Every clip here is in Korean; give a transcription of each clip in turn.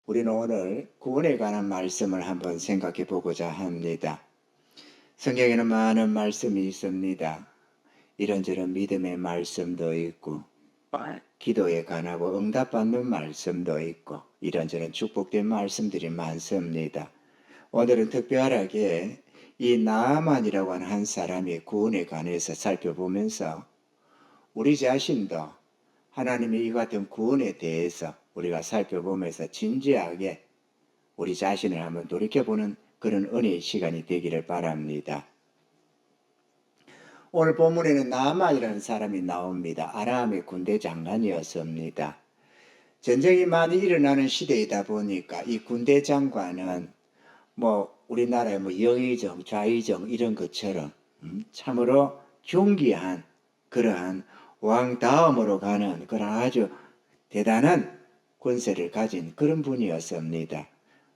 우리는 오늘 구원에 관한 말씀을 한번 생각해 보고자 합니다. 성경에는 많은 말씀이 있습니다. 이런저런 믿음의 말씀도 있고, 기도에 관하고 응답받는 말씀도 있고, 이런저런 축복된 말씀들이 많습니다. 오늘은 특별하게 이 나아만이라고 하는 한 사람의 구원에 관해서 살펴보면서 우리 자신도 하나님의 이 같은 구원에 대해서 우리가 살펴보면서 진지하게 우리 자신을 한번 돌이켜보는 그런 은혜의 시간이 되기를 바랍니다. 오늘 본문에는 나아만이라는 사람이 나옵니다. 아람의 군대 장관이었습니다. 전쟁이 많이 일어나는 시대이다 보니까 이 군대 장관은 우리나라의 영의정, 좌의정 이런 것처럼 참으로 존귀한 그러한 왕 다음으로 가는 그런 아주 대단한 권세를 가진 그런 분이었습니다.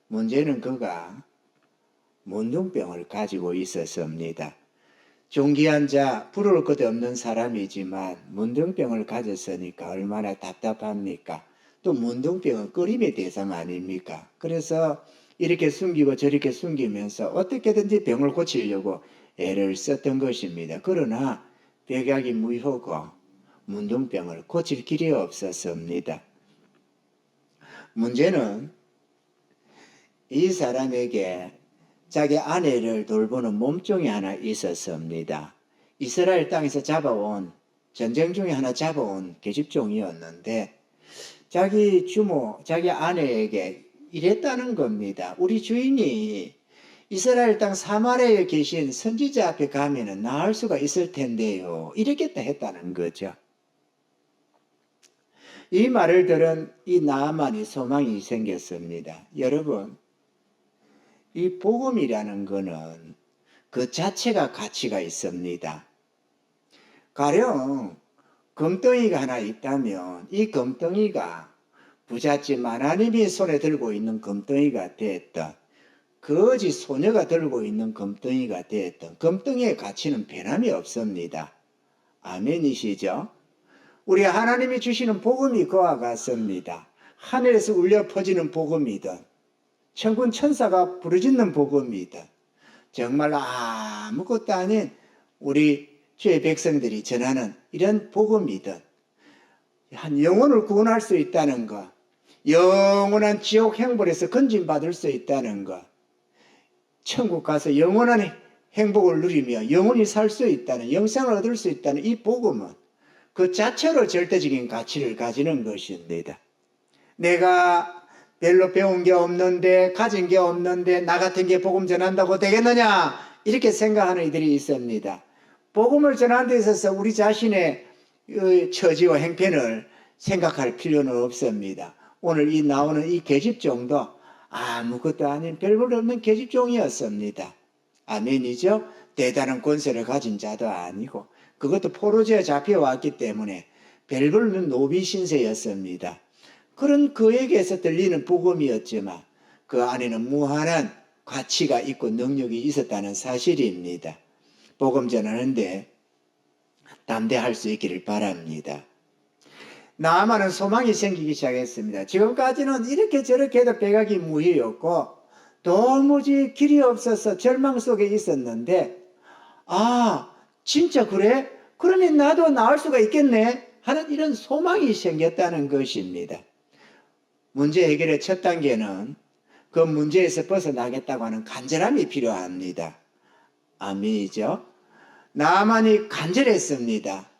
문제는 그가 문둥병을 가지고 있었습니다. 존귀한 자, 부러울 것 없는 사람이지만 문둥병을 가졌으니까 얼마나 답답합니까? 또 문둥병은 끄림의 대상 아닙니까? 그래서 이렇게 숨기고 저렇게 숨기면서 어떻게든지 병을 고치려고 애를 썼던 것입니다. 그러나 백약이 무효고 문둥병을 고칠 길이 없었습니다. 문제는 이 사람에게 자기 아내를 돌보는 몸종이 하나 있었습니다. 이스라엘 땅에서 잡아온, 전쟁 중에 하나 잡아온 계집종이었는데 자기 주모, 자기 아내에게 이랬다는 겁니다. 우리 주인이 이스라엘 땅 사마리아에 계신 선지자 앞에 가면은 나을 수가 있을 텐데요. 이랬겠다 했다는 거죠. 이 말을 들은 이 나아만이 소망이 생겼습니다. 여러분, 이 복음이라는 것은 그 자체가 가치가 있습니다. 가령 금덩이가 하나 있다면 이 금덩이가 부잣집 하나님이 손에 들고 있는 금덩이가 됐던, 거지 소녀가 들고 있는 금덩이가 됐던 금덩이의 가치는 변함이 없습니다. 아멘이시죠? 우리 하나님이 주시는 복음이 그와 같습니다. 하늘에서 울려 퍼지는 복음이든 천군 천사가 부르짖는 복음이든 정말 아무것도 아닌 우리 주의 백성들이 전하는 이런 복음이든 한 영혼을 구원할 수 있다는 것, 영원한 지옥 행벌에서 건진받을 수 있다는 것, 천국 가서 영원한 행복을 누리며 영원히 살 수 있다는, 영생을 얻을 수 있다는 이 복음은 그 자체로 절대적인 가치를 가지는 것입니다. 내가 별로 배운 게 없는데, 가진 게 없는데 나 같은 게 복음 전한다고 되겠느냐, 이렇게 생각하는 이들이 있습니다. 복음을 전하는 데 있어서 우리 자신의 처지와 행편을 생각할 필요는 없습니다. 오늘 이 나오는 이 계집종도 아무것도 아닌 별볼 없는 계집종이었습니다. 아멘이죠? 대단한 권세를 가진 자도 아니고, 그것도 포로지에 잡혀왔기 때문에 별볼 없는 노비 신세였습니다. 그런 그에게서 들리는 복음이었지만 그 안에는 무한한 가치가 있고 능력이 있었다는 사실입니다. 복음 전하는데 담대할 수 있기를 바랍니다. 나아만은 소망이 생기기 시작했습니다. 지금까지는 이렇게 저렇게 해도 백악이 무희였고 도무지 길이 없어서 절망 속에 있었는데, 진짜 그래? 그러면 나도 나을 수가 있겠네 하는 이런 소망이 생겼다는 것입니다. 문제 해결의 첫 단계는 그 문제에서 벗어나겠다고 하는 간절함이 필요합니다. 아멘이죠? 나아만이 간절했습니다.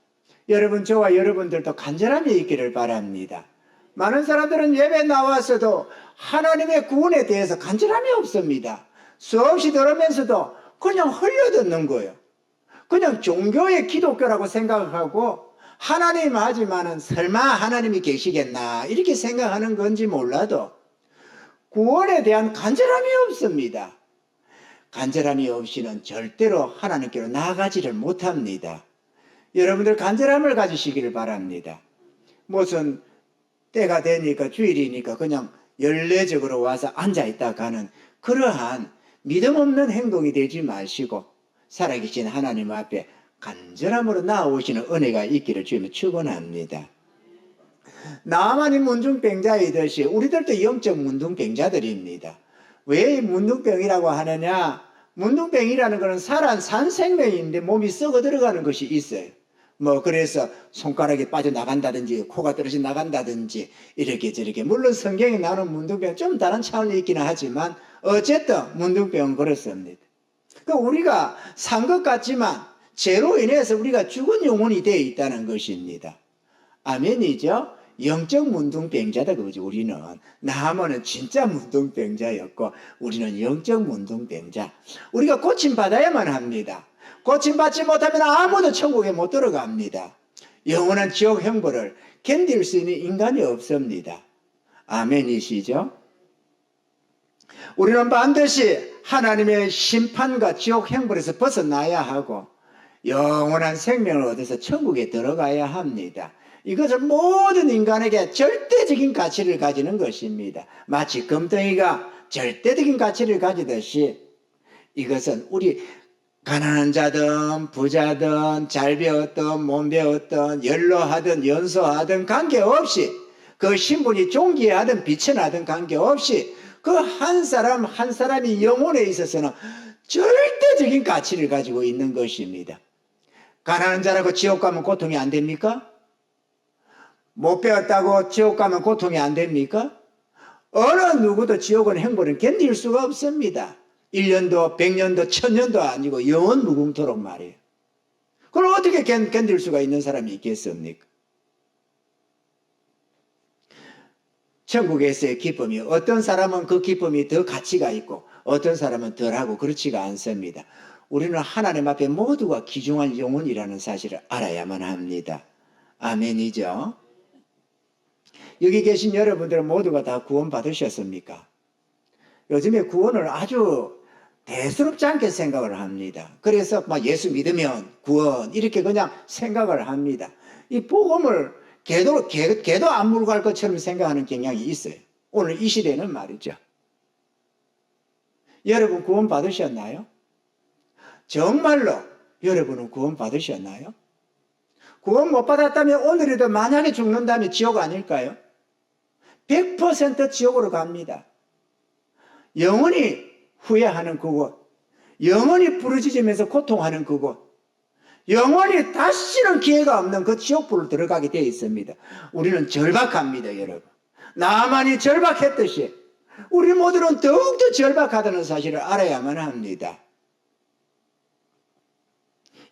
여러분, 저와 여러분들도 간절함이 있기를 바랍니다. 많은 사람들은 예배 나와서도 하나님의 구원에 대해서 간절함이 없습니다. 수없이 들으면서도 그냥 흘려듣는 거예요. 그냥 종교의 기독교라고 생각하고 하나님 하지만은 설마 하나님이 계시겠나 이렇게 생각하는 건지 몰라도 구원에 대한 간절함이 없습니다. 간절함이 없이는 절대로 하나님께로 나아가지를 못합니다. 여러분들 간절함을 가지시기를 바랍니다. 무슨 때가 되니까 주일이니까 그냥 연례적으로 와서 앉아있다 가는 그러한 믿음 없는 행동이 되지 마시고 살아계신 하나님 앞에 간절함으로 나아오시는 은혜가 있기를 주님은 축원합니다. 나만이 문둥병자이듯이 우리들도 영적 문둥병자들입니다. 왜 문둥병이라고 하느냐? 문둥병이라는 것은 산 생명인데 몸이 썩어 들어가는 것이 있어요. 그래서 손가락이 빠져나간다든지 코가 떨어져 나간다든지 이렇게 저렇게. 물론 성경에 나오는 문둥병은 좀 다른 차원이 있기는 하지만 어쨌든 문둥병은 그렇습니다. 우리가 산 것 같지만 죄로 인해서 우리가 죽은 영혼이 되어 있다는 것입니다. 아멘이죠? 영적 문둥병자다 그거지. 우리는 나하면은 진짜 문둥병자였고 우리는 영적 문둥병자. 우리가 고침받아야만 합니다. 고침받지 못하면 아무도 천국에 못 들어갑니다. 영원한 지옥 형벌을 견딜 수 있는 인간이 없습니다. 아멘이시죠? 우리는 반드시 하나님의 심판과 지옥 형벌에서 벗어나야 하고 영원한 생명을 얻어서 천국에 들어가야 합니다. 이것은 모든 인간에게 절대적인 가치를 가지는 것입니다. 마치 금덩이가 절대적인 가치를 가지듯이 이것은 우리 가난한 자든 부자든 잘 배웠든 못 배웠든 연로하든 연소하든 관계없이 그 신분이 존귀하든 비천하든 관계없이 그 한 사람 한 사람이 영혼에 있어서는 절대적인 가치를 가지고 있는 것입니다. 가난한 자라고 지옥 가면 고통이 안 됩니까? 못 배웠다고 지옥 가면 고통이 안 됩니까? 어느 누구도 지옥은 형벌은 견딜 수가 없습니다. 1년도 100년도 1000년도 아니고 영원 무궁토록 말이에요. 그걸 어떻게 견딜 수가 있는 사람이 있겠습니까? 천국에서의 기쁨이 어떤 사람은 그 기쁨이 더 가치가 있고 어떤 사람은 덜하고 그렇지가 않습니다. 우리는 하나님 앞에 모두가 귀중한 영혼이라는 사실을 알아야만 합니다. 아멘이죠? 여기 계신 여러분들은 모두가 다 구원 받으셨습니까? 요즘에 구원을 아주 대수롭지 않게 생각을 합니다. 그래서 예수 믿으면 구원 이렇게 그냥 생각을 합니다. 이 복음을 개도 안 물고 갈 것처럼 생각하는 경향이 있어요. 오늘 이 시대는 말이죠. 여러분 구원 받으셨나요? 정말로 여러분은 구원 받으셨나요? 구원 못 받았다면 오늘이라도 만약에 죽는다면 지옥 아닐까요? 100% 지옥으로 갑니다. 영원히 후회하는 그곳, 영원히 부르짖으면서 고통하는 그곳, 영원히 다시는 기회가 없는 그 지옥불을 들어가게 되어 있습니다. 우리는 절박합니다, 여러분. 나만이 절박했듯이 우리 모두는 더욱더 절박하다는 사실을 알아야만 합니다.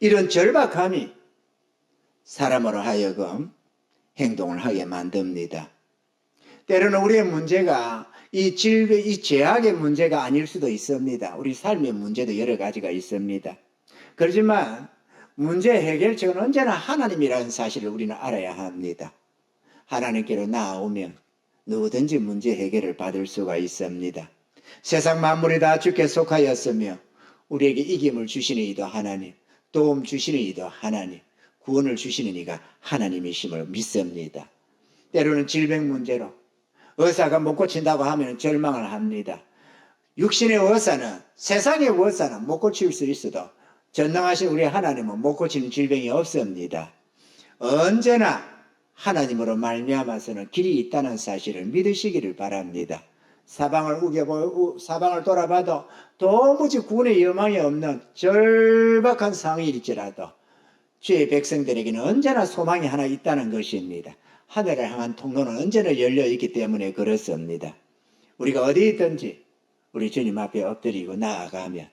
이런 절박함이 사람으로 하여금 행동을 하게 만듭니다. 때로는 우리의 문제가 이 질병, 이 죄악의 문제가 아닐 수도 있습니다. 우리 삶의 문제도 여러 가지가 있습니다. 그렇지만 문제 해결책은 언제나 하나님이라는 사실을 우리는 알아야 합니다. 하나님께로 나아오면 누구든지 문제 해결을 받을 수가 있습니다. 세상 만물이 다 주께 속하였으며 우리에게 이김을 주시는 이도 하나님, 도움 주시는 이도 하나님, 구원을 주시는 이가 하나님이심을 믿습니다. 때로는 질병 문제로 의사가 못 고친다고 하면 절망을 합니다. 육신의 의사는, 세상의 의사는 못 고칠 수 있어도 전능하신 우리 하나님은 못 고치는 질병이 없습니다. 언제나 하나님으로 말미암아서는 길이 있다는 사실을 믿으시기를 바랍니다. 사방을 돌아봐도 도무지 구원의 여망이 없는 절박한 상황일지라도 주의 백성들에게는 언제나 소망이 하나 있다는 것입니다. 하늘을 향한 통로는 언제나 열려 있기 때문에 그렇습니다. 우리가 어디 있든지 우리 주님 앞에 엎드리고 나아가면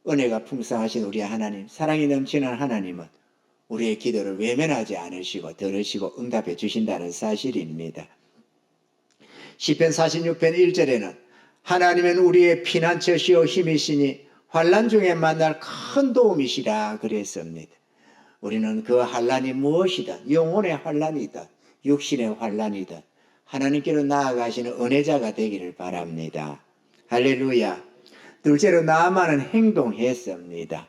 은혜가 풍성하신 우리 하나님, 사랑이 넘치는 하나님은 우리의 기도를 외면하지 않으시고 들으시고 응답해 주신다는 사실입니다. 시편 46편 1절에는 하나님은 우리의 피난처시오 힘이시니 환난 중에 만날 큰 도움이시라 그랬습니다. 우리는 그 환난이 무엇이든 영혼의 환난이든 육신의 환난이든 하나님께로 나아가시는 은혜자가 되기를 바랍니다. 할렐루야. 둘째로 나아만은 행동했습니다.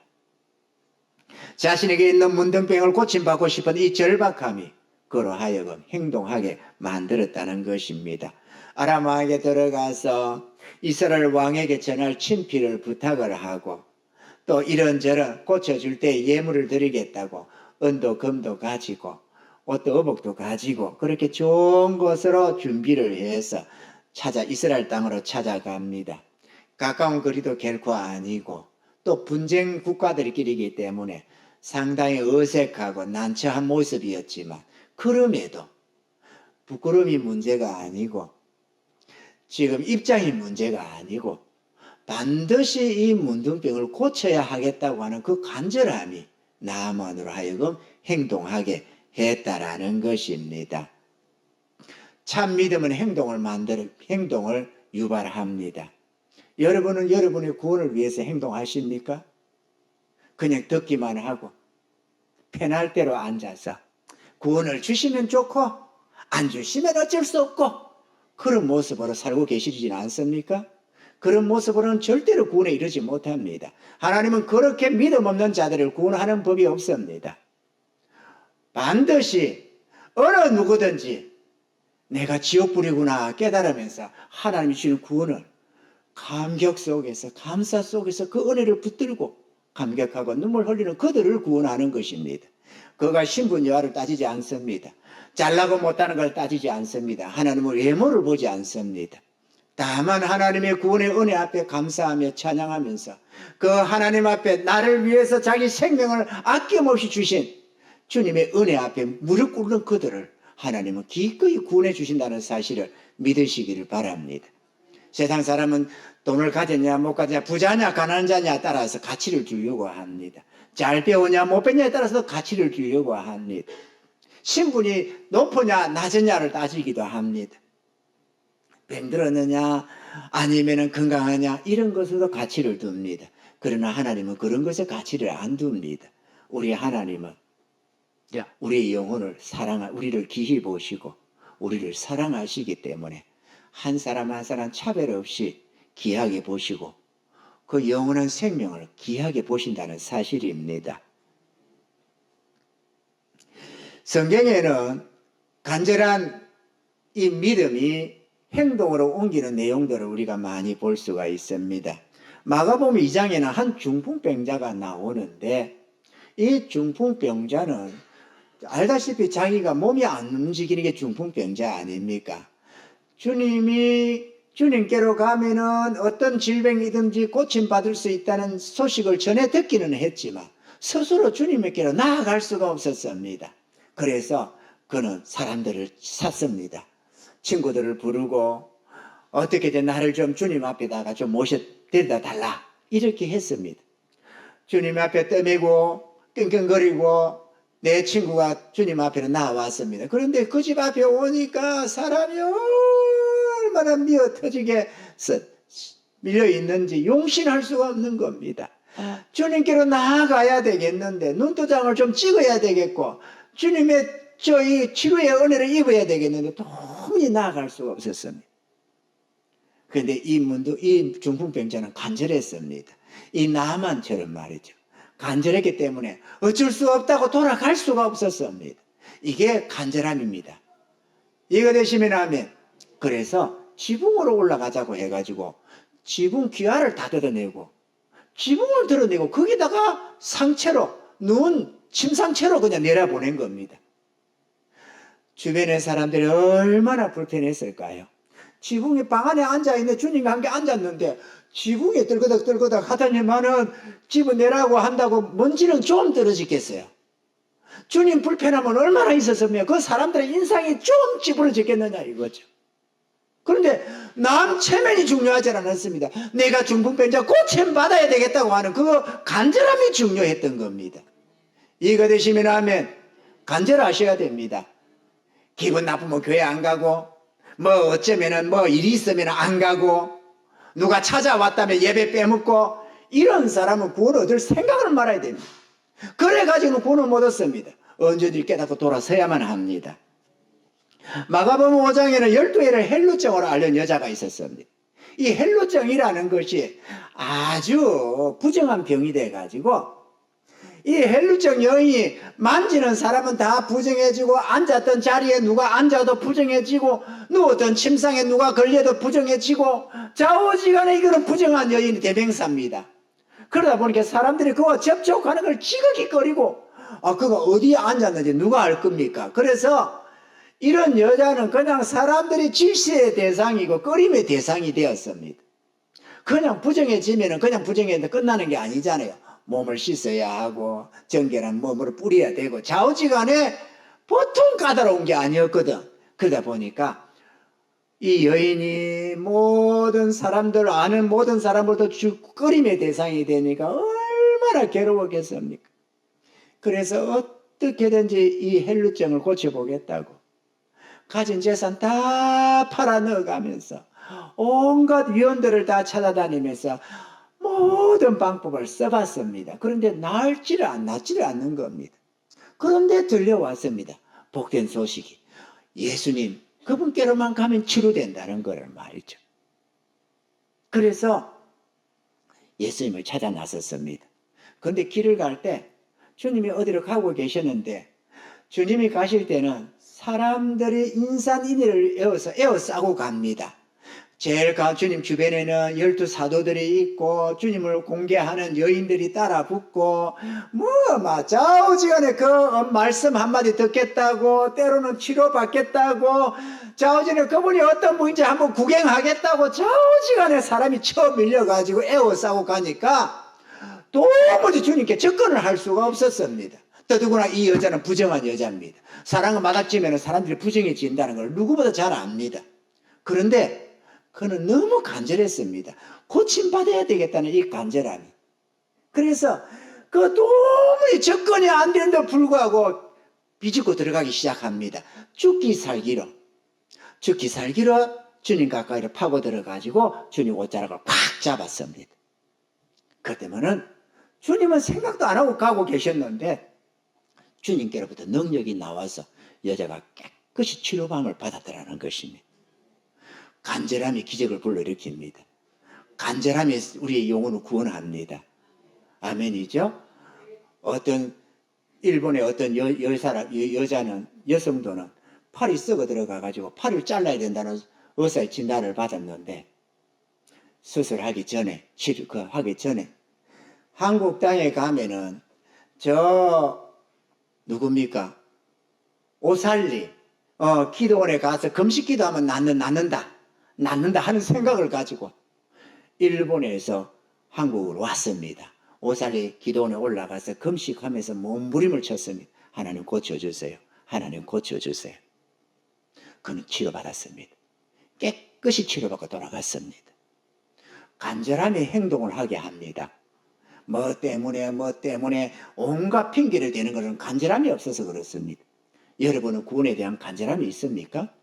자신에게 있는 문둥병을 고침받고 싶은 이 절박함이 그로 하여금 행동하게 만들었다는 것입니다. 아람 왕에게 들어가서 이스라엘 왕에게 전할 친필을 부탁을 하고 또 이런저런 고쳐줄 때 예물을 드리겠다고 은도 금도 가지고 옷도 어복도 가지고 그렇게 좋은 곳으로 준비를 해서 이스라엘 땅으로 찾아갑니다. 가까운 거리도 결코 아니고 또 분쟁 국가들끼리이기 때문에 상당히 어색하고 난처한 모습이었지만 그럼에도 부끄러움이 문제가 아니고 지금 입장이 문제가 아니고 반드시 이 문둥병을 고쳐야 하겠다고 하는 그 간절함이 나아만으로 하여금 행동하게 했다라는 것입니다. 참 믿음은 행동을 유발합니다. 여러분은 여러분의 구원을 위해서 행동하십니까? 그냥 듣기만 하고 편할 대로 앉아서 구원을 주시면 좋고 안 주시면 어쩔 수 없고 그런 모습으로 살고 계시지는 않습니까? 그런 모습으로는 절대로 구원에 이르지 못합니다. 하나님은 그렇게 믿음 없는 자들을 구원하는 법이 없습니다. 반드시 어느 누구든지 내가 지옥불이구나 깨달으면서 하나님이 주시는 구원을 감격 속에서 감사 속에서 그 은혜를 붙들고 감격하고 눈물 흘리는 그들을 구원하는 것입니다. 그가 신분 여하를 따지지 않습니다. 잘나고 못하는 걸 따지지 않습니다. 하나님은 외모를 보지 않습니다. 다만 하나님의 구원의 은혜 앞에 감사하며 찬양하면서 그 하나님 앞에 나를 위해서 자기 생명을 아낌없이 주신 주님의 은혜 앞에 무릎 꿇는 그들을 하나님은 기꺼이 구원해 주신다는 사실을 믿으시기를 바랍니다. 세상 사람은 돈을 가졌냐 못 가졌냐 부자냐 가난한 자냐 따라서 가치를 주려고 합니다. 잘 배우냐 못 배우냐에 따라서 가치를 주려고 합니다. 신분이 높으냐 낮으냐를 따지기도 합니다. 병들었느냐 아니면 건강하냐 이런 것에도 가치를 둡니다. 그러나 하나님은 그런 것에 가치를 안 둡니다. 우리 하나님은 우리의 영혼을 우리를 기히 보시고 우리를 사랑하시기 때문에 한 사람 한 사람 차별 없이 귀하게 보시고 그 영원한 생명을 귀하게 보신다는 사실입니다. 성경에는 간절한 이 믿음이 행동으로 옮기는 내용들을 우리가 많이 볼 수가 있습니다. 마가복음 2장에는 한 중풍병자가 나오는데 이 중풍병자는 알다시피 자기가 몸이 안 움직이는 게 중풍병자 아닙니까? 주님께로 가면은 어떤 질병이든지 고침받을 수 있다는 소식을 전해 듣기는 했지만 스스로 주님께로 나아갈 수가 없었습니다. 그래서 그는 사람들을 샀습니다. 친구들을 부르고 어떻게든 나를 좀 주님 앞에다가 좀 데려다 달라 이렇게 했습니다. 주님 앞에 떠매고 끙끙거리고 내 친구가 주님 앞에 나왔습니다. 그런데 그 집 앞에 오니까 사람이 얼마나 미어 터지게 밀려 있는지 용신할 수가 없는 겁니다. 주님께로 나아가야 되겠는데 눈도장을 좀 찍어야 되겠고 주님의 이 치료의 은혜를 입어야 되겠는데 도무지 나아갈 수가 없었습니다. 그런데 이 중풍병자는 간절했습니다. 이 나만처럼 말이죠. 간절했기 때문에 어쩔 수 없다고 돌아갈 수가 없었습니다. 이게 간절함입니다. 이거 되시면 하면 그래서 지붕으로 올라가자고 해가지고 지붕 귀화를 다 뜯어내고 지붕을 드러내고 거기다가 상체로 침상체로 그냥 내려보낸 겁니다. 주변의 사람들이 얼마나 불편했을까요? 지붕에 방 안에 앉아있는 주님과 함께 앉았는데 지붕에 떨거덕 하더니만은 집어내라고 한다고 먼지는 좀 떨어지겠어요. 주님 불편하면 얼마나 있었으면 그 사람들의 인상이 좀 찌부러지겠느냐 이거죠. 그런데 남 체면이 중요하지 않았습니다. 내가 중풍병자 고침 받아야 되겠다고 하는 그 간절함이 중요했던 겁니다. 이거 되시면 하면 간절하셔야 됩니다. 기분 나쁘면 교회 안 가고 어쩌면은 일이 있으면 안 가고 누가 찾아왔다면 예배 빼먹고 이런 사람은 구원 얻을 생각을 말아야 됩니다. 그래가지고 구원을 못 얻습니다. 언제든지 깨닫고 돌아서야만 합니다. 마가복음 5장에는 12회를 헬루증으로 앓는 여자가 있었습니다. 이 헬루증이라는 것이 아주 부정한 병이 돼가지고 이 헬루증 여인이 만지는 사람은 다 부정해지고 앉았던 자리에 누가 앉아도 부정해지고 누웠던 침상에 누가 걸려도 부정해지고 좌우지간에 이거는 부정한 여인이 대명사입니다. 그러다 보니까 사람들이 그와 접촉하는 걸 지극히 꺼리고 그가 어디에 앉았는지 누가 알 겁니까? 그래서 이런 여자는 그냥 사람들이 질시의 대상이고 꺼림의 대상이 되었습니다. 그냥 부정해지면은 그냥 부정해도 끝나는 게 아니잖아요. 몸을 씻어야 하고 정결한 몸으로 뿌려야 되고 좌우지간에 보통 까다로운 게 아니었거든. 그러다 보니까 이 여인이 모든 사람들 아는 모든 사람들도 꺼림의 대상이 되니까 얼마나 괴로웠겠습니까? 그래서 어떻게든지 이 헬루증을 고쳐보겠다고 가진 재산 다 팔아 넣어가면서 온갖 위원들을 다 찾아다니면서 모든 방법을 써봤습니다. 그런데 낫지를 않는 겁니다. 그런데 들려왔습니다. 복된 소식이. 예수님, 그분께로만 가면 치료된다는 걸 말이죠. 그래서 예수님을 찾아 나섰습니다. 그런데 길을 갈 때 주님이 어디로 가고 계셨는데 주님이 가실 때는 사람들이 인산인해를 에워싸고 갑니다. 제일 주님 주변에는 12 사도들이 있고 주님을 공개하는 여인들이 따라 붙고 좌우지간에 그 말씀 한마디 듣겠다고 때로는 치료받겠다고 좌우지간에 그분이 어떤 분인지 한번 구경하겠다고 좌우지간에 사람이 쳐 밀려가지고 에워싸고 가니까 도무지 주님께 접근을 할 수가 없었습니다. 더더구나 이 여자는 부정한 여자입니다. 사랑을 맞닥지면 사람들이 부정해진다는 걸 누구보다 잘 압니다. 그런데 그는 너무 간절했습니다. 고침받아야 되겠다는 이 간절함이. 그래서 그 도무지 접근이 안 되는데 불구하고 비집고 들어가기 시작합니다. 죽기 살기로 주님 가까이로 파고 들어가지고 주님 옷자락을 팍 잡았습니다. 그때문은 주님은 생각도 안 하고 가고 계셨는데 주님께로부터 능력이 나와서 여자가 깨끗이 치료방을 받았더라는 것입니다. 간절함이 기적을 불러일으킵니다. 간절함이 우리의 영혼을 구원합니다. 아멘이죠? 어떤 일본의 어떤 여성도는 팔이 썩어 들어가가지고 팔을 잘라야 된다는 의사의 진단을 받았는데 수술하기 전에 하기 전에 한국 땅에 가면은 누굽니까? 오살리 기도원에 가서 금식 기도하면 낫는다 하는 생각을 가지고 일본에서 한국으로 왔습니다. 오살리 기도원에 올라가서 금식하면서 몸부림을 쳤습니다. 하나님 고쳐주세요. 하나님 고쳐주세요. 그는 치료받았습니다. 깨끗이 치료받고 돌아갔습니다. 간절함이 행동을 하게 합니다. 뭐 때문에 온갖 핑계를 대는 것은 간절함이 없어서 그렇습니다. 여러분은 구원에 대한 간절함이 있습니까?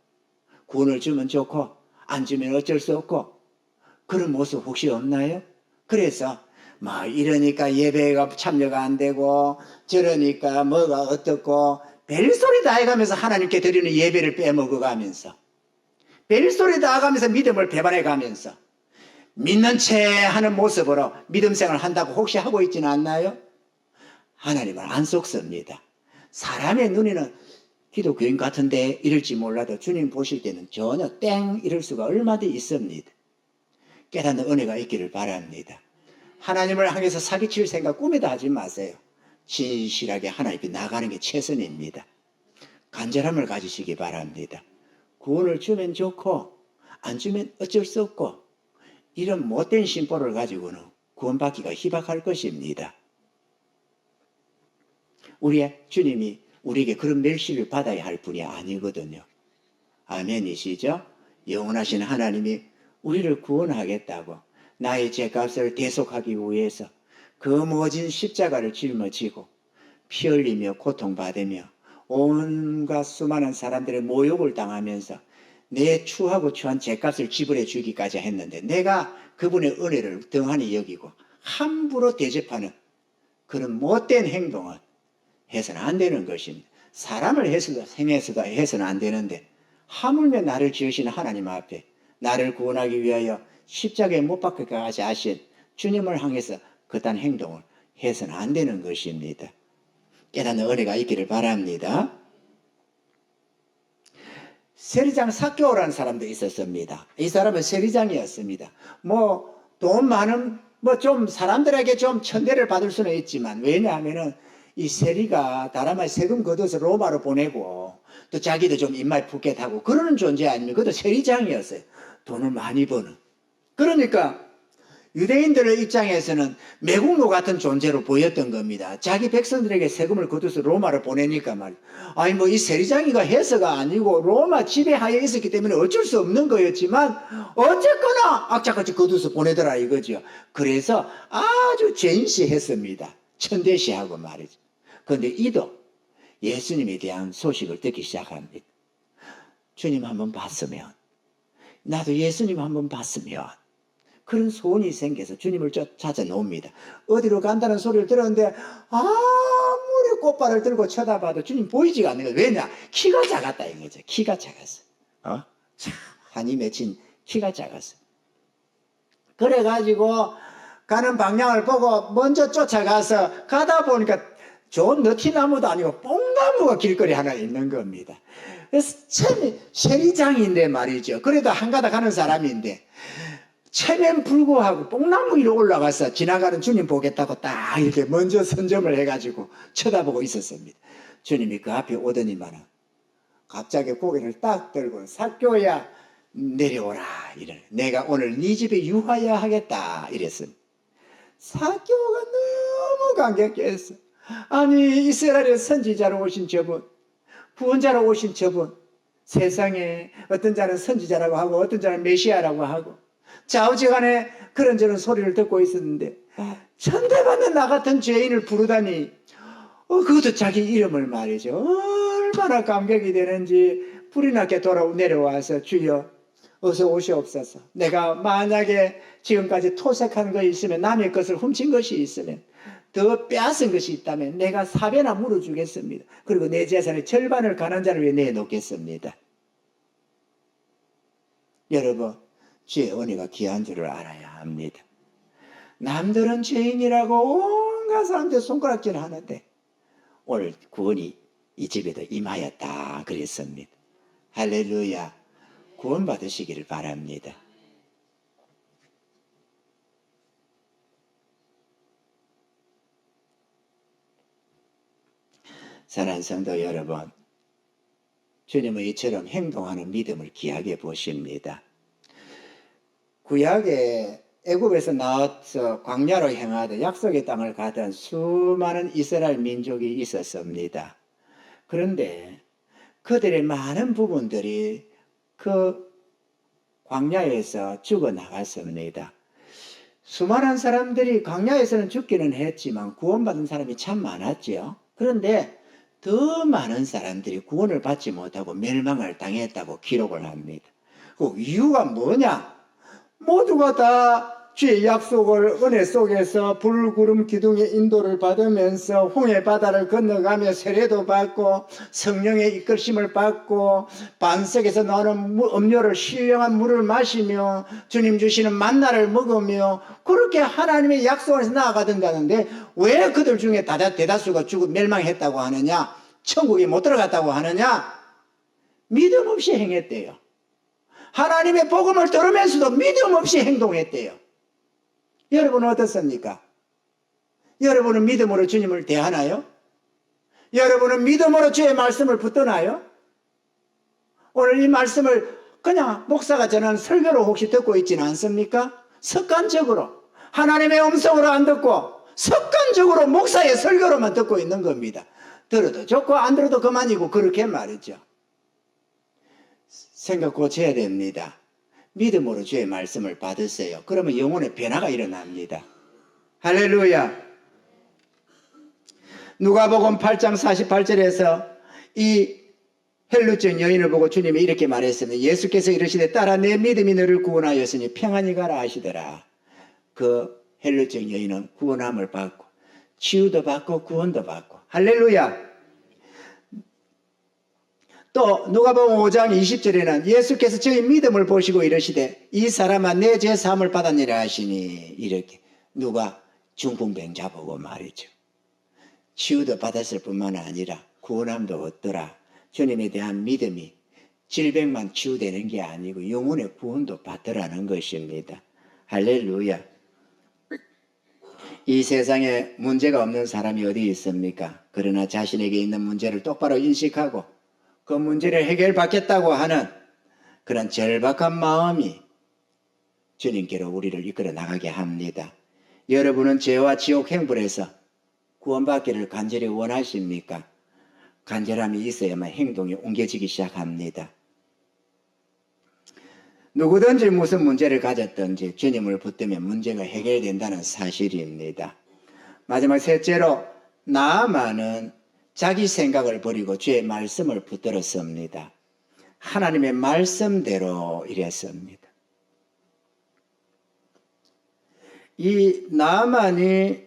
구원을 주면 좋고 안 주면 어쩔 수 없고 그런 모습 혹시 없나요? 그래서 이러니까 예배가 참여가 안 되고 저러니까 뭐가 어떻고 벨소리 다 해가면서 하나님께 드리는 예배를 빼먹어가면서 벨소리 다 해가면서 믿음을 배반해가면서 믿는 채 하는 모습으로 믿음 생활을 한다고 혹시 하고 있지는 않나요? 하나님은 안 속습니다. 사람의 눈에는 기독교인 같은데 이럴지 몰라도 주님 보실 때는 전혀 이럴 수가 얼마든지 있습니다. 깨닫는 은혜가 있기를 바랍니다. 하나님을 향해서 사기칠 생각 꿈에도 하지 마세요. 진실하게 하나님께 나가는 게 최선입니다. 간절함을 가지시기 바랍니다. 구원을 주면 좋고 안 주면 어쩔 수 없고 이런 못된 심보를 가지고는 구원받기가 희박할 것입니다. 우리의 주님이 우리에게 그런 멸시를 받아야 할 분이 아니거든요. 아멘이시죠? 영원하신 하나님이 우리를 구원하겠다고 나의 죄값을 대속하기 위해서 그 모진 십자가를 짊어지고 피 흘리며 고통받으며 온갖 수많은 사람들의 모욕을 당하면서 내 추하고 추한 죄값을 지불해 주기까지 했는데 내가 그분의 은혜를 등한히 여기고 함부로 대접하는 그런 못된 행동은 해서는 안 되는 것입니다. 사람을 해서는 안 되는데 하물며 나를 지으신 하나님 앞에 나를 구원하기 위하여 십자가에 못 박혀까지 하신 주님을 향해서 그딴 행동을 해서는 안 되는 것입니다. 깨닫는 은혜가 있기를 바랍니다. 세리장 삭개오라는 사람도 있었습니다. 이 사람은 세리장이었습니다. 돈 많은 좀 사람들에게 좀 천대를 받을 수는 있지만 왜냐하면은 이 세리가 다람쥐 세금 걷어서 로마로 보내고 또 자기도 좀 입맛 붓게 하고 그러는 존재 아닙니까? 그것도 세리장이었어요. 돈을 많이 버는. 그러니까 유대인들의 입장에서는 매국노 같은 존재로 보였던 겁니다. 자기 백성들에게 세금을 거둬서 로마로 보내니까 말이에요. 아니 뭐 이 세리장이가 해서가 아니고 로마 지배하에 있었기 때문에 어쩔 수 없는 거였지만 어쨌거나 악착같이 거둬서 보내더라 이거죠. 그래서 아주 전시했습니다. 천대시하고 말이죠. 그런데 이도 예수님에 대한 소식을 듣기 시작합니다. 주님 한번 봤으면, 나도 예수님 한번 봤으면, 그런 소원이 생겨서 주님을 찾아 놓습니다. 어디로 간다는 소리를 들었는데 아무리 꽃발을 들고 쳐다봐도 주님 보이지가 않는 거예요. 왜냐? 키가 작았다 이거죠. 키가 작았어. 참 한이 맺힌 키가 작았어. 그래가지고 가는 방향을 보고 먼저 쫓아가서 가다 보니까 좋은 너티나무도 아니고 뽕나무가 길거리 하나 있는 겁니다. 그래서 참 세리장인데 말이죠. 그래도 한가닥 하는 사람인데 체면 불구하고 뽕나무 위로 올라가서 지나가는 주님 보겠다고 딱 이렇게 먼저 선점을 해가지고 쳐다보고 있었습니다. 주님이 그 앞에 오더니만은 갑자기 고개를 딱 들고 삭교야 내려오라 이래. 내가 오늘 네 집에 유하여 하겠다 이랬습니다. 삭교가 너무 감격했어. 아니 이스라엘의 선지자로 오신 저분, 구원자로 오신 저분, 세상에 어떤 자는 선지자라고 하고 어떤 자는 메시아라고 하고 좌우지간에 그런저런 소리를 듣고 있었는데 천대받는 나 같은 죄인을 부르다니 그것도 자기 이름을 말이죠. 얼마나 감격이 되는지 불이 나게 내려와서 주여 어서 오시옵소서. 내가 만약에 지금까지 토색한 것이 있으면 남의 것을 훔친 것이 있으면 더 빼앗은 것이 있다면 내가 4배나 물어주겠습니다. 그리고 내 재산의 절반을 가난한 자를 위해 내놓겠습니다. 여러분 주의 은혜가 귀한 줄을 알아야 합니다. 남들은 죄인이라고 온갖 사람들 손가락질 하는데 오늘 구원이 이 집에도 임하였다 그랬습니다. 할렐루야. 구원 받으시기를 바랍니다. 사랑하는 성도 여러분, 주님은 이처럼 행동하는 믿음을 귀하게 보십니다. 구약에 애굽에서 나와서 광야로 행하던 약속의 땅을 가던 수많은 이스라엘 민족이 있었습니다. 그런데 그들의 많은 부분들이 그 광야에서 죽어나갔습니다. 수많은 사람들이 광야에서는 죽기는 했지만 구원받은 사람이 참 많았죠. 그런데 더 많은 사람들이 구원을 받지 못하고 멸망을 당했다고 기록을 합니다. 그 이유가 뭐냐? 모두가 다 주의 약속을 은혜 속에서 불, 구름, 기둥의 인도를 받으면서 홍해 바다를 건너가며 세례도 받고 성령의 이끌심을 받고 반석에서 나오는 음료를 신령한 물을 마시며 주님 주시는 만나를 먹으며 그렇게 하나님의 약속 안에서 나아가던다는데 왜 그들 중에 대다수가 멸망했다고 하느냐? 천국에 못 들어갔다고 하느냐? 믿음 없이 행했대요. 하나님의 복음을 들으면서도 믿음 없이 행동했대요. 여러분은 어떻습니까? 여러분은 믿음으로 주님을 대하나요? 여러분은 믿음으로 주의 말씀을 붙드나요? 오늘 이 말씀을 그냥 목사가 전하는 설교로 혹시 듣고 있지는 않습니까? 습관적으로 하나님의 음성으로 안 듣고 습관적으로 목사의 설교로만 듣고 있는 겁니다. 들어도 좋고 안 들어도 그만이고 그렇게 말이죠. 생각 고쳐야 됩니다. 믿음으로 주의 말씀을 받으세요. 그러면 영혼의 변화가 일어납니다. 할렐루야. 누가복음 8장 48절에서 이 헬루증 여인을 보고 주님이 이렇게 말했습니다. 예수께서 이르시되 딸아 내 믿음이 너를 구원하였으니 평안히 가라 하시더라. 그 헬루증 여인은 구원함을 받고 치유도 받고 구원도 받고 할렐루야. 또 누가복음 5장 20절에는 예수께서 저희 믿음을 보시고 이르시되 이 사람아 내 죄 사함을 받았니라 하시니 이렇게 누가 중풍병자 보고 말이죠. 치유도 받았을 뿐만 아니라 구원함도 얻더라. 주님에 대한 믿음이 질병만 치유되는 게 아니고 영혼의 구원도 받더라는 것입니다. 할렐루야. 이 세상에 문제가 없는 사람이 어디 있습니까? 그러나 자신에게 있는 문제를 똑바로 인식하고 그 문제를 해결받겠다고 하는 그런 절박한 마음이 주님께로 우리를 이끌어 나가게 합니다. 여러분은 죄와 지옥 행불에서 구원받기를 간절히 원하십니까? 간절함이 있어야만 행동이 옮겨지기 시작합니다. 누구든지 무슨 문제를 가졌든지 주님을 붙들면 문제가 해결된다는 사실입니다. 마지막 셋째로 나아만은 자기 생각을 버리고 주의 말씀을 붙들었습니다. 하나님의 말씀대로 이랬습니다. 이 나아만이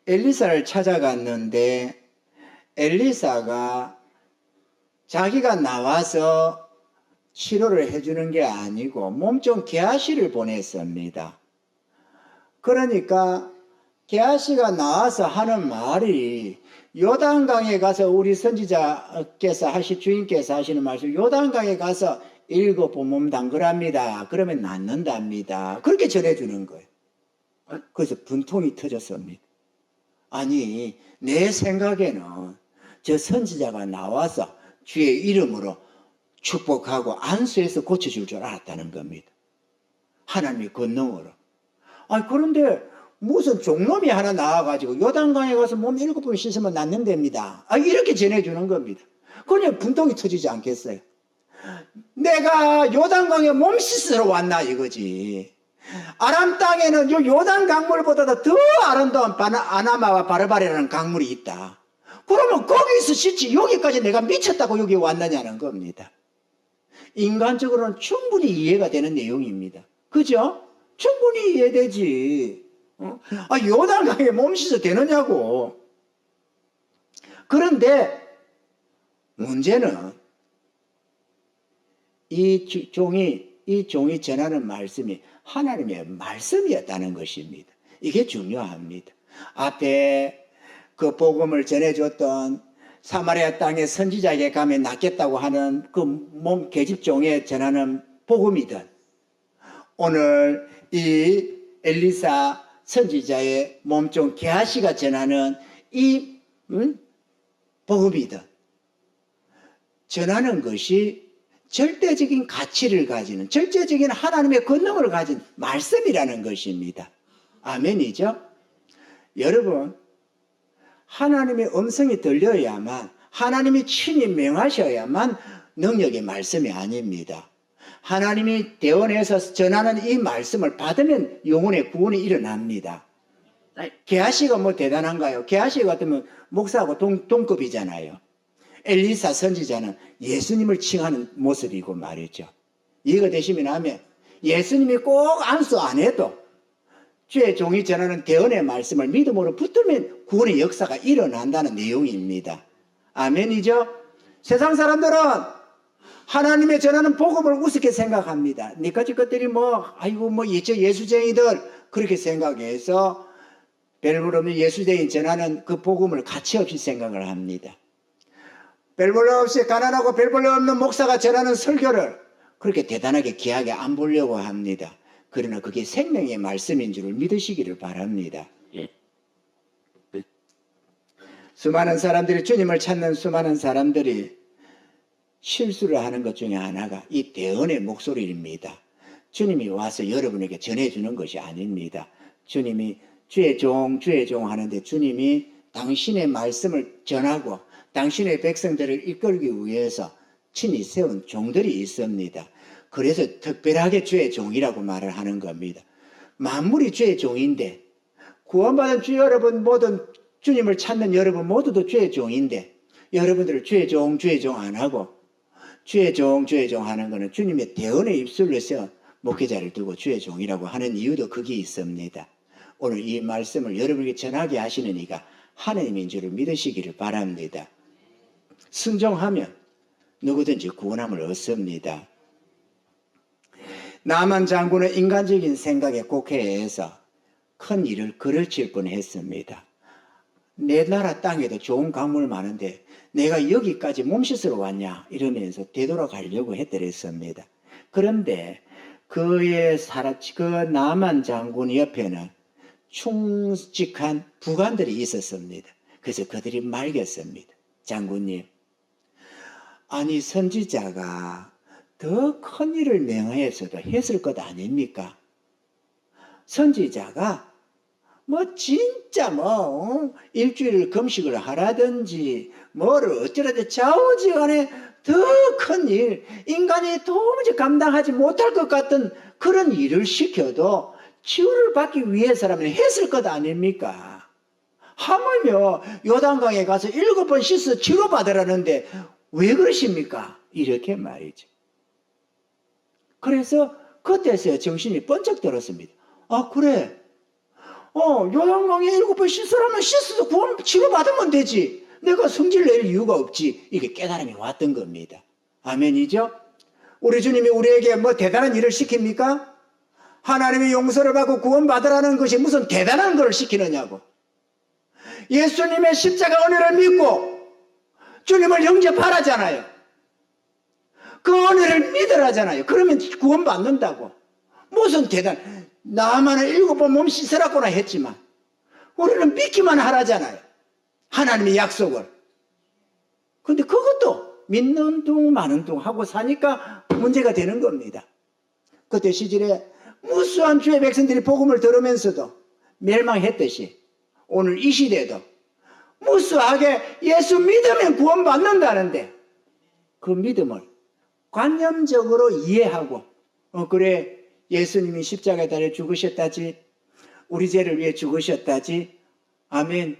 엘리사를 찾아갔는데 엘리사가 자기가 나와서 치료를 해주는 게 아니고 몸종 게하시를 보냈습니다. 그러니까 게하시가 나와서 하는 말이 요단강에 가서 우리 선지자께서 주인께서 하시는 말씀 요단강에 가서 7번 몸 담그랍니다. 그러면 낫는답니다. 그렇게 전해주는 거예요. 그래서 분통이 터졌습니다. 아니 내 생각에는 저 선지자가 나와서 주의 이름으로 축복하고 안수해서 고쳐줄 줄 알았다는 겁니다. 하나님의 권능으로. 그런데 무슨 종놈이 하나 나와가지고 요단강에 가서 몸 7번 씻으면 낫는답니다. 이렇게 전해주는 겁니다. 그러니 분통이 터지지 않겠어요? 내가 요단강에 몸 씻으러 왔나 이거지. 아람 땅에는 요단 강물보다도 더 아름다운 아나마와 바르바레라는 강물이 있다. 그러면 거기서 씻지 여기까지 내가 미쳤다고 여기 왔느냐는 겁니다. 인간적으로는 충분히 이해가 되는 내용입니다. 그죠? 충분히 이해되지. 요단강에 몸 씻어 되느냐고. 그런데 문제는 이 종이 전하는 말씀이 하나님의 말씀이었다는 것입니다. 이게 중요합니다. 앞에 그 복음을 전해줬던 사마리아 땅의 선지자에게 가면 낫겠다고 하는 그 몸 계집종에 전하는 복음이든 오늘 이 엘리사 선지자의 몸종 게하시가 전하는 이 복음이든 전하는 것이 절대적인 가치를 가지는 절대적인 하나님의 권능을 가진 말씀이라는 것입니다. 아멘이죠? 여러분 하나님의 음성이 들려야만 하나님이 친히 명하셔야만 능력의 말씀이 아닙니다. 하나님이 대원해서 전하는 이 말씀을 받으면 영혼의 구원이 일어납니다. 게하시가 뭐 대단한가요? 게하시 같으면 목사하고 동급이잖아요. 엘리사 선지자는 예수님을 칭하는 모습이고 말이죠. 이해가 되시면 하면 예수님이 꼭 안수 안 해도 주의 종이 전하는 대언의 말씀을 믿음으로 붙들면 구원의 역사가 일어난다는 내용입니다. 아멘이죠? 세상 사람들은 하나님의 전하는 복음을 우습게 생각합니다. 니까지 것들이 예수쟁이들 그렇게 생각해서 별볼 없는 예수쟁이 전하는 그 복음을 가치없이 생각을 합니다. 별볼로 없이 가난하고 별볼로 없는 목사가 전하는 설교를 그렇게 대단하게 귀하게 안 보려고 합니다. 그러나 그게 생명의 말씀인 줄을 믿으시기를 바랍니다. 수많은 사람들이 주님을 찾는 수많은 사람들이 실수를 하는 것 중에 하나가 이 대언의 목소리입니다. 주님이 와서 여러분에게 전해주는 것이 아닙니다. 주님이 주의 종 하는데 주님이 당신의 말씀을 전하고 당신의 백성들을 이끌기 위해서 친히 세운 종들이 있습니다. 그래서 특별하게 주의 종이라고 말을 하는 겁니다. 만물이 주의 종인데 구원받은 주 여러분 모든 주님을 찾는 여러분 모두도 주의 종인데 여러분들을 주의 종 안 하고 주의 종 하는 것은 주님의 대언의 입술로 세운 목회자를 두고 주의 종이라고 하는 이유도 그게 있습니다. 오늘 이 말씀을 여러분에게 전하게 하시는 이가 하나님인 줄을 믿으시기를 바랍니다. 순종하면 누구든지 구원함을 얻습니다. 나만 장군은 인간적인 생각에 곡해해서 큰 일을 그르칠 뻔했습니다. 내 나라 땅에도 좋은 강물 많은데 내가 여기까지 몸짓으러 왔냐 이러면서 되돌아가려고 했더랬습니다. 그런데 그 나만 장군 옆에는 충직한 부관들이 있었습니다. 그래서 그들이 말겠습니다. 장군님, 아니 선지자가 더 큰 일을 명하여서도 했을 것 아닙니까? 선지자가 진짜 일주일 금식을 하라든지 뭐를 어쩌라든지 좌우지간에 더 큰 일, 인간이 도무지 감당하지 못할 것 같은 그런 일을 시켜도 치유를 받기 위해서라면 했을 것 아닙니까? 하물며 요단강에 가서 7번 씻어 치료받으라는데 왜 그러십니까? 이렇게 말이죠. 그래서 그때서야 정신이 번쩍 들었습니다. 아, 그래. 요단강에 7번 씻으라면 씻어서 구원 치료받으면 되지. 내가 성질 낼 이유가 없지. 이게 깨달음이 왔던 겁니다. 아멘이죠? 우리 주님이 우리에게 대단한 일을 시킵니까? 하나님의 용서를 받고 구원받으라는 것이 무슨 대단한 걸 시키느냐고. 예수님의 십자가 은혜를 믿고 주님을 영접하라잖아요. 그 은혜를 믿으라잖아요. 그러면 구원받는다고. 무슨 대단, 나만은 7번 몸 씻으라고나 했지만 우리는 믿기만 하라잖아요. 하나님의 약속을. 근데 그것도 믿는 둥 마는 둥 하고 사니까 문제가 되는 겁니다. 그때 시절에 무수한 주의 백성들이 복음을 들으면서도 멸망했듯이 오늘 이 시대에도 무수하게 예수 믿으면 구원받는다는데 그 믿음을 관념적으로 이해하고 그래 예수님이 십자가에 달려 죽으셨다지 우리 죄를 위해 죽으셨다지 아멘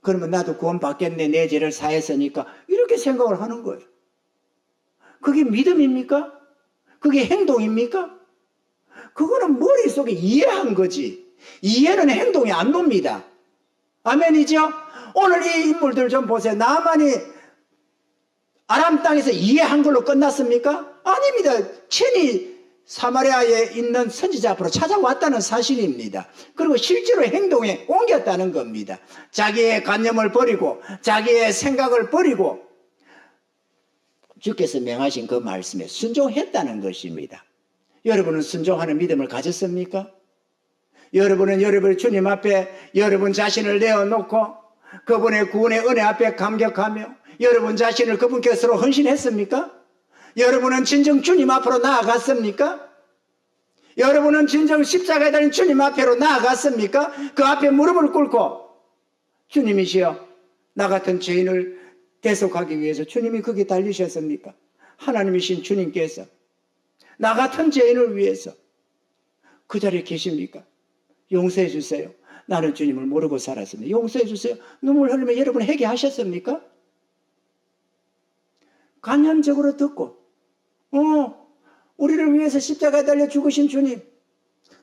그러면 나도 구원받겠네 내 죄를 사했으니까 이렇게 생각을 하는 거예요. 그게 믿음입니까? 그게 행동입니까? 그거는 머릿속에 이해한 거지 이해는 행동이 안 놉니다. 아멘이죠? 오늘 이 인물들 좀 보세요. 나만이 아람 땅에서 이해한 걸로 끝났습니까? 아닙니다. 친히 사마리아에 있는 선지자 앞으로 찾아왔다는 사실입니다. 그리고 실제로 행동에 옮겼다는 겁니다. 자기의 관념을 버리고 자기의 생각을 버리고 주께서 명하신 그 말씀에 순종했다는 것입니다. 여러분은 순종하는 믿음을 가졌습니까? 여러분은 여러분의 주님 앞에 여러분 자신을 내어놓고 그분의 구원의 은혜 앞에 감격하며 여러분 자신을 그분께 서로 헌신했습니까? 여러분은 진정 주님 앞으로 나아갔습니까? 여러분은 진정 십자가에 달린 주님 앞으로 나아갔습니까? 그 앞에 무릎을 꿇고 주님이시여 나 같은 죄인을 대속하기 위해서 주님이 거기 달리셨습니까? 하나님이신 주님께서 나 같은 죄인을 위해서 그 자리에 계십니까? 용서해 주세요. 나는 주님을 모르고 살았습니다. 용서해 주세요. 눈물 흘리며 여러분 회개하셨습니까? 관념적으로 듣고 우리를 위해서 십자가에 달려 죽으신 주님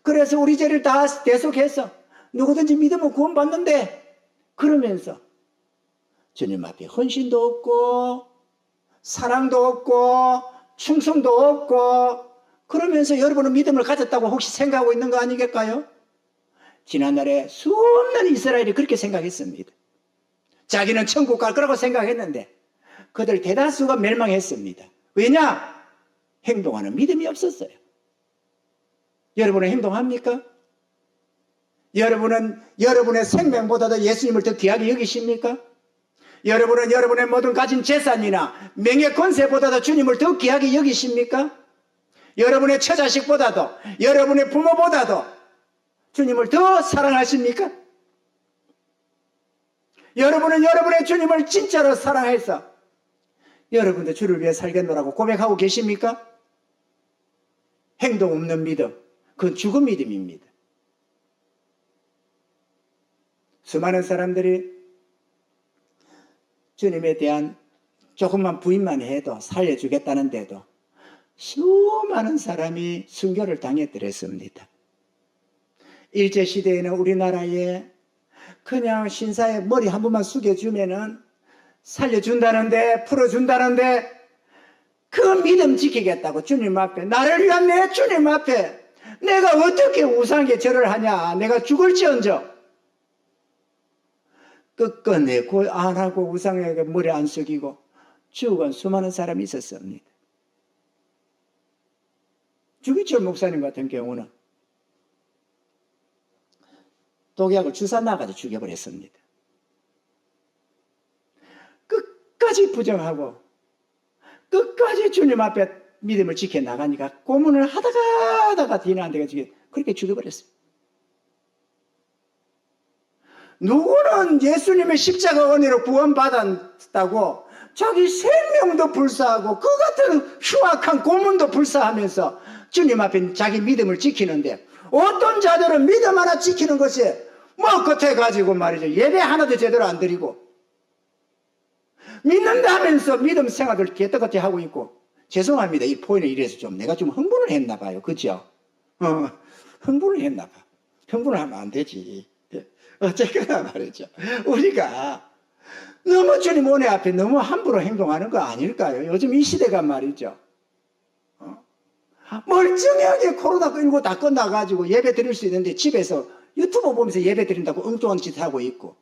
그래서 우리 죄를 다 대속해서 누구든지 믿으면 구원받는데 그러면서 주님 앞에 헌신도 없고 사랑도 없고 충성도 없고 그러면서 여러분은 믿음을 가졌다고 혹시 생각하고 있는 거 아니겠까요? 지난날에 수없는 이스라엘이 그렇게 생각했습니다. 자기는 천국 갈 거라고 생각했는데 그들 대다수가 멸망했습니다. 왜냐? 행동하는 믿음이 없었어요. 여러분은 행동합니까? 여러분은 여러분의 생명보다도 예수님을 더 귀하게 여기십니까? 여러분은 여러분의 모든 가진 재산이나 명예 권세보다도 주님을 더 귀하게 여기십니까? 여러분의 처자식보다도 여러분의 부모보다도 주님을 더 사랑하십니까? 여러분은 여러분의 주님을 진짜로 사랑해서 여러분도 주를 위해 살겠노라고 고백하고 계십니까? 행동 없는 믿음, 그건 죽은 믿음입니다. 수많은 사람들이 주님에 대한 조금만 부인만 해도 살려주겠다는데도 수많은 사람이 순교를 당했더랬습니다. 일제시대에는 우리나라에 그냥 신사에 머리 한 번만 숙여주면은 살려준다는데 풀어준다는데 그 믿음 지키겠다고 주님 앞에 나를 위한 내 주님 앞에 내가 어떻게 우상에 절을 하냐 내가 죽을지언정 끝끝내 안 하고 우상에게 머리 안 숙이고 죽은 수많은 사람이 있었습니다. 주기철 목사님 같은 경우는 독약을 주사 놔가지고 죽여버렸습니다. 끝까지 부정하고 끝까지 주님 앞에 믿음을 지켜나가니까 고문을 하다가 뒤는 안 돼가지고 그렇게 죽여버렸어요. 누구는 예수님의 십자가 은혜로 구원받았다고 자기 생명도 불사하고 그 같은 흉악한 고문도 불사하면서 주님 앞에 자기 믿음을 지키는데, 어떤 자들은 믿음 하나 지키는 것이 뭐 겉해가지고 말이죠, 예배 하나도 제대로 안 드리고 믿는다면서 믿음 생활을 개떡같이 하고 있고. 죄송합니다, 이 포인트 이래서 좀 내가 좀 흥분을 했나 봐요. 그죠? 흥분을 했나 봐. 흥분을 하면 안 되지. 어쨌거나 말이죠, 우리가 너무 주님 은혜 앞에 너무 함부로 행동하는 거 아닐까요? 요즘 이 시대가 말이죠, 멀쩡하게 코로나19 다 끝나가지고 예배 드릴 수 있는데 집에서 유튜브 보면서 예배 드린다고 엉뚱한 짓 하고 있고,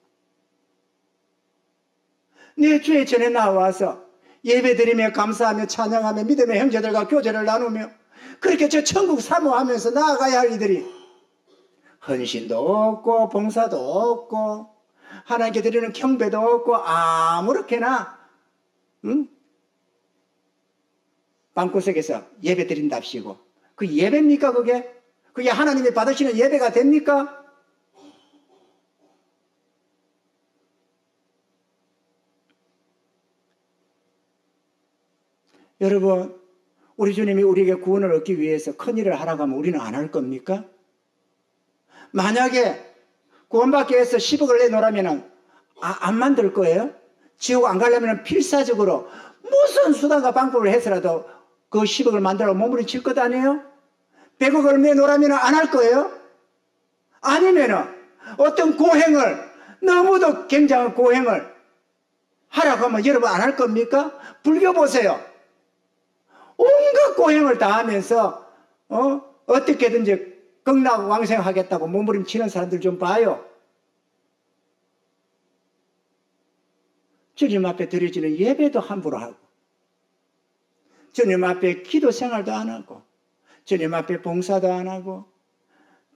내 주에 전에 나와서 예배 드리며 감사하며 찬양하며 믿음의 형제들과 교제를 나누며 그렇게 저 천국 사모하면서 나아가야 할 이들이 헌신도 없고 봉사도 없고 하나님께 드리는 경배도 없고 아무렇게나 방구석에서 예배 드린답시고, 그 예배입니까 그게? 그게 하나님이 받으시는 예배가 됩니까? 여러분, 우리 주님이 우리에게 구원을 얻기 위해서 큰일을 하라고 하면 우리는 안 할 겁니까? 만약에 구원받기 위해서 10억을 내놓으라면 안 만들 거예요? 지옥 안 가려면 필사적으로 무슨 수단과 방법을 해서라도 그 10억을 만들어 몸부림칠 것 아니에요? 100억을 내놓으라면 안 할 거예요? 아니면 어떤 고행을, 너무도 굉장한 고행을 하라고 하면 여러분 안 할 겁니까? 불교 보세요. 온갖 고행을 다 하면서 어떻게든지 극락왕생하겠다고 몸부림치는 사람들 좀 봐요. 주님 앞에 드려지는 예배도 함부로 하고, 주님 앞에 기도 생활도 안 하고, 주님 앞에 봉사도 안 하고,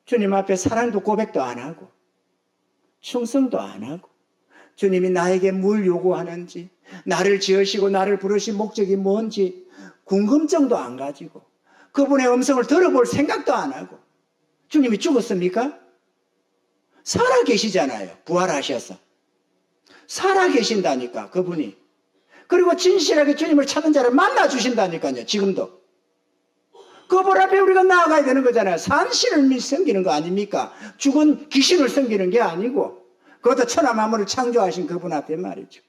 주님 앞에 사랑도 고백도 안 하고, 충성도 안 하고, 주님이 나에게 뭘 요구하는지, 나를 지으시고 나를 부르신 목적이 뭔지 궁금증도 안 가지고, 그분의 음성을 들어볼 생각도 안 하고. 주님이 죽었습니까? 살아 계시잖아요. 부활하셔서 살아 계신다니까 그분이. 그리고 진실하게 주님을 찾는 자를 만나 주신다니까요. 지금도 그분 앞에 우리가 나아가야 되는 거잖아요. 산신을 섬기는 거 아닙니까? 죽은 귀신을 섬기는 게 아니고, 그것도 천하 만물을 창조하신 그분 앞에 말이죠.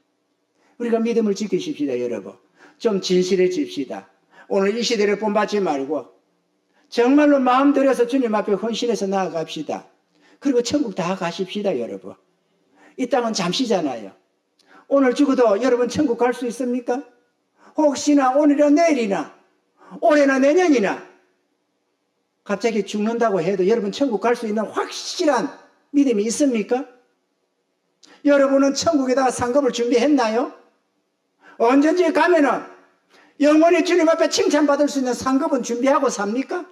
우리가 믿음을 지키십시다. 여러분, 좀 진실해집시다. 오늘 이 시대를 본받지 말고 정말로 마음 들여서 주님 앞에 헌신해서 나아갑시다. 그리고 천국 다 가십시다. 여러분, 이 땅은 잠시잖아요. 오늘 죽어도 여러분 천국 갈 수 있습니까? 혹시나 오늘이나 내일이나 올해나 내년이나 갑자기 죽는다고 해도 여러분 천국 갈 수 있는 확실한 믿음이 있습니까? 여러분은 천국에다가 상급을 준비했나요? 언제든지 가면은 영원히 주님 앞에 칭찬받을 수 있는 상급은 준비하고 삽니까?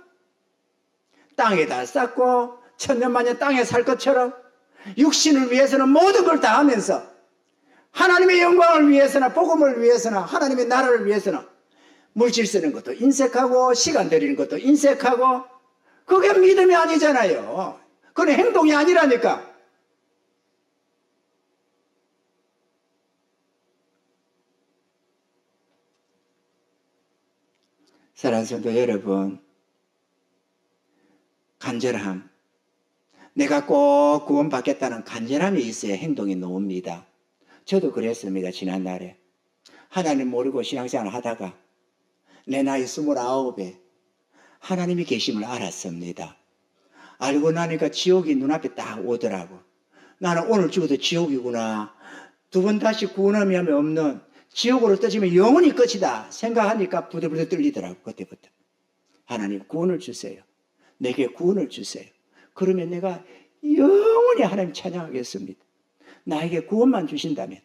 땅에다 쌓고 천년만년 땅에 살 것처럼 육신을 위해서는 모든 걸 다 하면서 하나님의 영광을 위해서나 복음을 위해서나 하나님의 나라를 위해서나 물질 쓰는 것도 인색하고 시간 들이는 것도 인색하고, 그게 믿음이 아니잖아요. 그건 행동이 아니라니까. 사랑하는 성도 여러분, 간절함, 내가 꼭 구원받겠다는 간절함이 있어야 행동이 나옵니다. 저도 그랬습니다. 지난날에 하나님 모르고 신앙생활을 하다가 내 나이 29에 하나님이 계심을 알았습니다. 알고 나니까 지옥이 눈앞에 딱 오더라고. 나는 오늘 죽어도 지옥이구나, 두 번 다시 구원함이 없는 지옥으로 떠지면 영원히 끝이다 생각하니까 부들부들 떨리더라고. 그때부터 하나님 구원을 주세요. 내게 구원을 주세요. 그러면 내가 영원히 하나님 찬양하겠습니다. 나에게 구원만 주신다면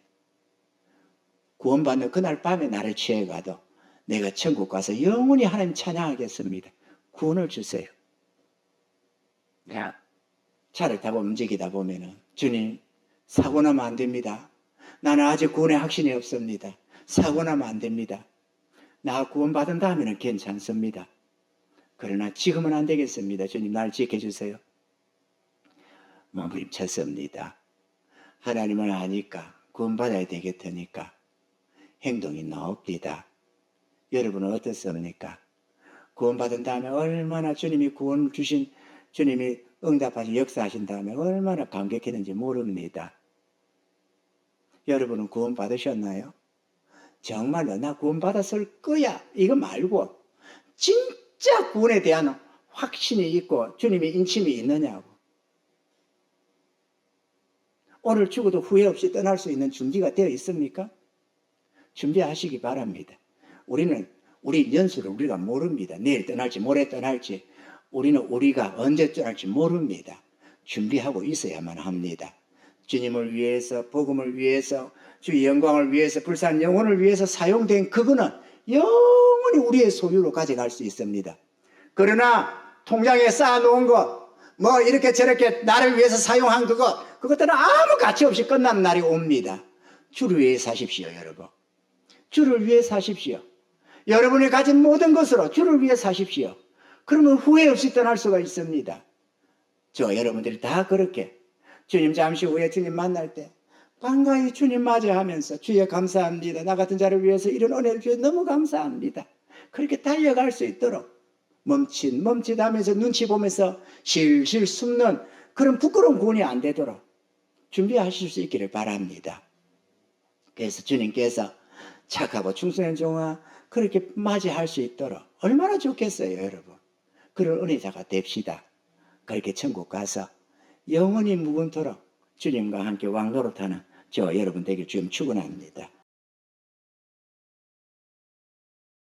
구원받는 그날 밤에 나를 취해가도 내가 천국 가서 영원히 하나님 찬양하겠습니다. 구원을 주세요. 야, 차를 타고 움직이다 보면은 주님 사고 나면 안 됩니다. 나는 아직 구원의 확신이 없습니다. 사고 나면 안 됩니다. 나 구원받은 다음에는 괜찮습니다. 그러나 지금은 안 되겠습니다. 주님 날 지켜주세요. 몸부림쳤습니다. 하나님을 아니까 구원받아야 되겠다니까 행동이 나옵니다. 여러분은 어떻습니까? 구원받은 다음에 얼마나 주님이 구원 주신 주님이 응답하신 역사하신 다음에 얼마나 감격했는지 모릅니다. 여러분은 구원받으셨나요? 정말로 나 구원받았을 거야 이거 말고 진짜 구원에 대한 확신이 있고 주님의 인침이 있느냐고. 오늘 죽어도 후회 없이 떠날 수 있는 준비가 되어 있습니까? 준비하시기 바랍니다. 우리 연수를 우리가 모릅니다. 내일 떠날지 모레 떠날지 우리가 언제 떠날지 모릅니다. 준비하고 있어야만 합니다. 주님을 위해서 복음을 위해서 주의 영광을 위해서 불쌍한 영혼을 위해서 사용된 그거는 영원히 우리의 소유로 가져갈 수 있습니다. 그러나 통장에 쌓아놓은 것 뭐 이렇게 저렇게 나를 위해서 사용한 그것들은 아무 가치 없이 끝나는 날이 옵니다. 주를 위해 사십시오. 여러분 주를 위해 사십시오. 여러분이 가진 모든 것으로 주를 위해 사십시오. 그러면 후회 없이 떠날 수가 있습니다. 여러분들이 다 그렇게 주님 잠시 후에 주님 만날 때 반가이 주님 맞이하면서 주여 감사합니다. 나 같은 자를 위해서 이런 은혜를 주여 너무 감사합니다. 그렇게 달려갈 수 있도록 멈칫하면서 눈치 보면서 실실 숨는 그런 부끄러운 구원이 안 되도록 준비하실 수 있기를 바랍니다. 그래서 주님께서 착하고 충성된 종아 그렇게 맞이할 수 있도록 얼마나 좋겠어요. 여러분 그런 은혜자가 됩시다. 그렇게 천국 가서 영원히 무궁토록 주님과 함께 왕노릇하는 저 여러분 되길 주님 축원합니다.